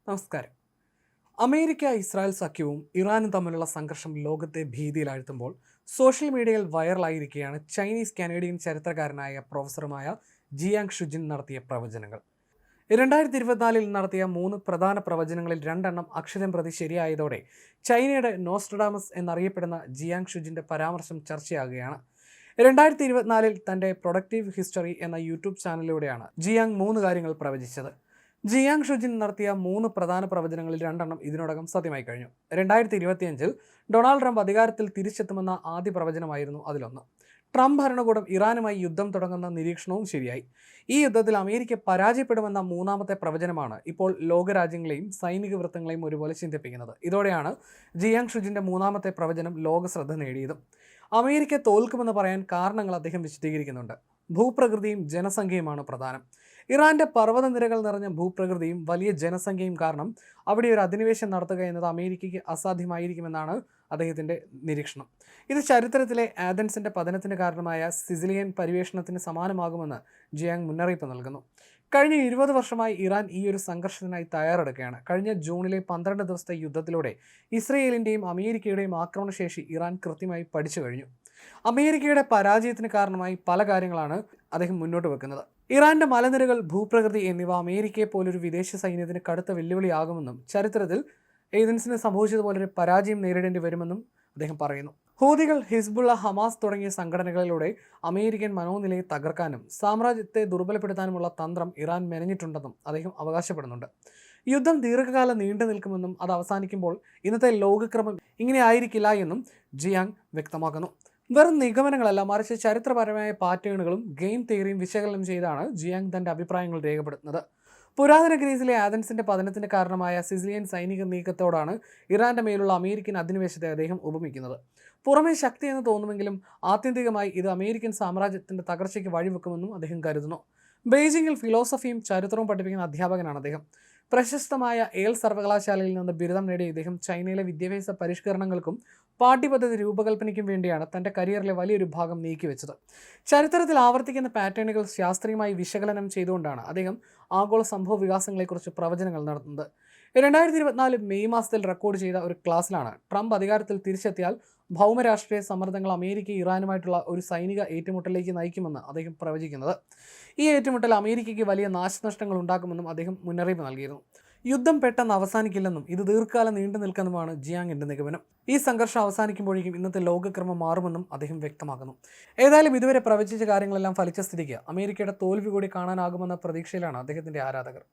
നമസ്കാരം. America Israel സഖ്യവും ഇറാനും തമ്മിലുള്ള സംഘർഷം ലോകത്തെ ഭീതിയിലാഴ്ത്തുമ്പോൾ സോഷ്യൽ മീഡിയയിൽ വൈറലായിരിക്കുകയാണ് ചൈനീസ് കനേഡിയൻ ചരിത്രകാരനായ പ്രൊഫസറുമായ ജിയാങ് ഷുജിൻ നടത്തിയ പ്രവചനങ്ങൾ. 2024 നടത്തിയ 3 പ്രധാന പ്രവചനങ്ങളിൽ 2 അക്ഷരം പ്രതി ശരിയായതോടെ ചൈനയുടെ നോസ്ട്രഡാമസ് എന്നറിയപ്പെടുന്ന ജിയാങ് ഷുജിൻ്റെ പരാമർശം ചർച്ചയാകുകയാണ്. 2024 തൻ്റെ പ്രൊഡക്റ്റീവ് ഹിസ്റ്ററി എന്ന യൂട്യൂബ് ചാനലിലൂടെയാണ് ജിയാങ് 3 കാര്യങ്ങൾ പ്രവചിച്ചത്. ജിയാങ് ഷുജിൻ നടത്തിയ 3 പ്രധാന പ്രവചനങ്ങളിൽ 2 ഇതിനോടകം സത്യമായി കഴിഞ്ഞു. 2025 ഡൊണാൾഡ് ട്രംപ് അധികാരത്തിൽ തിരിച്ചെത്തുമെന്ന ആദ്യ പ്രവചനമായിരുന്നു അതിലൊന്ന്. ട്രംപ് ഭരണകൂടം ഇറാനുമായി യുദ്ധം തുടങ്ങുന്ന നിരീക്ഷണവും ശരിയായി. ഈ യുദ്ധത്തിൽ അമേരിക്ക പരാജയപ്പെടുമെന്ന 3ാമത്തെ പ്രവചനമാണ് ഇപ്പോൾ ലോകരാജ്യങ്ങളെയും സൈനിക വൃത്തങ്ങളെയും ഒരുപോലെ ചിന്തിപ്പിക്കുന്നത്. ഇതോടെയാണ് ജിയാങ് ഷുജിൻ്റെ 3ാമത്തെ പ്രവചനം ലോക ശ്രദ്ധ നേടിയതും. അമേരിക്ക തോൽക്കുമെന്ന് പറയാൻ കാരണങ്ങൾ അദ്ദേഹം വിശദീകരിക്കുന്നുണ്ട്. ഭൂപ്രകൃതിയും ജനസംഖ്യയുമാണ് പ്രധാനം. ഇറാന്റെ പർവ്വതനിരകൾ നിറഞ്ഞ ഭൂപ്രകൃതിയും വലിയ ജനസംഖ്യയും കാരണം അവിടെ ഒരു അധിനിവേശം നടത്തുക എന്നത് അമേരിക്കയ്ക്ക് അസാധ്യമായിരിക്കുമെന്നാണ് അദ്ദേഹത്തിൻ്റെ നിരീക്ഷണം. ഇത് ചരിത്രത്തിലെ ആഥൻസിൻ്റെ പതനത്തിന് കാരണമായ സിസിലിയൻ പരിവേഷണത്തിന് സമാനമാകുമെന്ന് ജിയാങ് മുന്നറിയിപ്പ് നൽകുന്നു. കഴിഞ്ഞ 20 വർഷമായി ഇറാൻ ഈ ഒരു സംഘർഷത്തിനായി തയ്യാറെടുക്കുകയാണ്. കഴിഞ്ഞ ജൂണിലെ 12 ദിവസത്തെ യുദ്ധത്തിലൂടെ ഇസ്രയേലിൻ്റെയും അമേരിക്കയുടെയും ആക്രമണശേഷി ഇറാൻ കൃത്യമായി പഠിച്ചു കഴിഞ്ഞു. അമേരിക്കയുടെ പരാജയത്തിന് കാരണമായി പല കാര്യങ്ങളാണ് അദ്ദേഹം മുന്നോട്ട് വെക്കുന്നത്. ഇറാന്റെ മലനിരകൾ, ഭൂപ്രകൃതി എന്നിവ അമേരിക്കയെ പോലൊരു വിദേശ സൈന്യത്തിന് കടുത്ത വെല്ലുവിളിയാകുമെന്നും ചരിത്രത്തിൽ ഏതൻസിന് സംഭവിച്ചതുപോലൊരു പരാജയം നേരിടേണ്ടി വരുമെന്നും അദ്ദേഹം പറയുന്നു. ഹൂതികൾ, ഹിസ്ബുള്ള, ഹമാസ് തുടങ്ങിയ സംഘടനകളിലൂടെ അമേരിക്കൻ മനോനിലയെ തകർക്കാനും സാമ്രാജ്യത്തെ ദുർബലപ്പെടുത്താനുമുള്ള തന്ത്രം ഇറാൻ മെനഞ്ഞിട്ടുണ്ടെന്നും അദ്ദേഹം അവകാശപ്പെടുന്നുണ്ട്. യുദ്ധം ദീർഘകാലം നീണ്ടു നിൽക്കുമെന്നും അത് അവസാനിക്കുമ്പോൾ ഇന്നത്തെ ലോകക്രമം ഇങ്ങനെ ആയിരിക്കില്ല എന്നും ജിയാങ് വ്യക്തമാക്കുന്നു. വെറും നിഗമനങ്ങളല്ല, മറിച്ച് ചരിത്രപരമായ പാറ്റേണുകളും ഗെയിം തിയറിയും വിശകലനം ചെയ്താണ് ജിയാങ് തൻ്റെ അഭിപ്രായങ്ങൾ രേഖപ്പെടുത്തുന്നത്. പുരാതന ഗ്രീസിലെ ആഥൻസിൻ്റെ പതനത്തിന് കാരണമായ സിസിലിയൻ സൈനിക നീക്കത്തോടാണ് ഇറാന്റെ മേലുള്ള അമേരിക്കൻ അധിനിവേശത്തെ അദ്ദേഹം ഉപമിക്കുന്നത്. പുറമേ ശക്തി എന്ന് തോന്നുമെങ്കിലും ആത്യന്തികമായി ഇത് അമേരിക്കൻ സാമ്രാജ്യത്തിൻ്റെ തകർച്ചയ്ക്ക് വഴിവെക്കുമെന്നും അദ്ദേഹം കരുതുന്നു. ബെയ്ജിങ്ങിൽ ഫിലോസഫിയും ചരിത്രവും പഠിപ്പിക്കുന്ന അധ്യാപകനാണ് അദ്ദേഹം. പ്രശസ്തമായ ഏൽ സർവകലാശാലയിൽ നിന്ന് ബിരുദം നേടിയ ഇദ്ദേഹം ചൈനയിലെ വിദ്യാഭ്യാസ പരിഷ്കരണങ്ങൾക്കും പാഠ്യപദ്ധതി രൂപകൽപ്പനയ്ക്കും വേണ്ടിയാണ് തൻ്റെ കരിയറിലെ വലിയൊരു ഭാഗം നീക്കിവെച്ചത്. ചരിത്രത്തിൽ ആവർത്തിക്കുന്ന പാറ്റേണുകൾ ശാസ്ത്രീയമായി വിശകലനം ചെയ്തുകൊണ്ടാണ് അദ്ദേഹം ആഗോള സംഭവ വികാസങ്ങളെക്കുറിച്ച് പ്രവചനങ്ങൾ നടത്തുന്നത്. 2024 മെയ് മാസത്തിൽ റെക്കോർഡ് ചെയ്ത ഒരു ക്ലാസ്സിലാണ് ട്രംപ് അധികാരത്തിൽ തിരിച്ചെത്തിയാൽ ഭൗമരാഷ്ട്രീയ സമ്മർദ്ദങ്ങൾ അമേരിക്ക ഇറാനുമായിട്ടുള്ള ഒരു സൈനിക ഏറ്റുമുട്ടലിലേക്ക് നയിക്കുമെന്ന് അദ്ദേഹം പ്രവചിക്കുന്നത്. ഈ ഏറ്റുമുട്ടൽ അമേരിക്കയ്ക്ക് വലിയ നാശനഷ്ടങ്ങൾ ഉണ്ടാക്കുമെന്നും അദ്ദേഹം മുന്നറിയിപ്പ് നൽകിയിരുന്നു. യുദ്ധം പെട്ടെന്ന് അവസാനിക്കില്ലെന്നും ഇത് ദീർഘകാലം നീണ്ടു നിൽക്കുമെന്നുമാണ് ജിയാങ്ങിൻ്റെ നിഗമനം. ഈ സംഘർഷം അവസാനിക്കുമ്പോഴേക്കും ഇന്നത്തെ ലോകക്രമം മാറുമെന്നും അദ്ദേഹം വ്യക്തമാക്കുന്നു. ഏതായാലും ഇതുവരെ പ്രവചിച്ച കാര്യങ്ങളെല്ലാം ഫലിച്ച സ്ഥിതിക്ക് അമേരിക്കയുടെ തോൽവി കൂടി കാണാനാകുമെന്ന പ്രതീക്ഷയിലാണ് അദ്ദേഹത്തിൻ്റെ ആരാധകർ.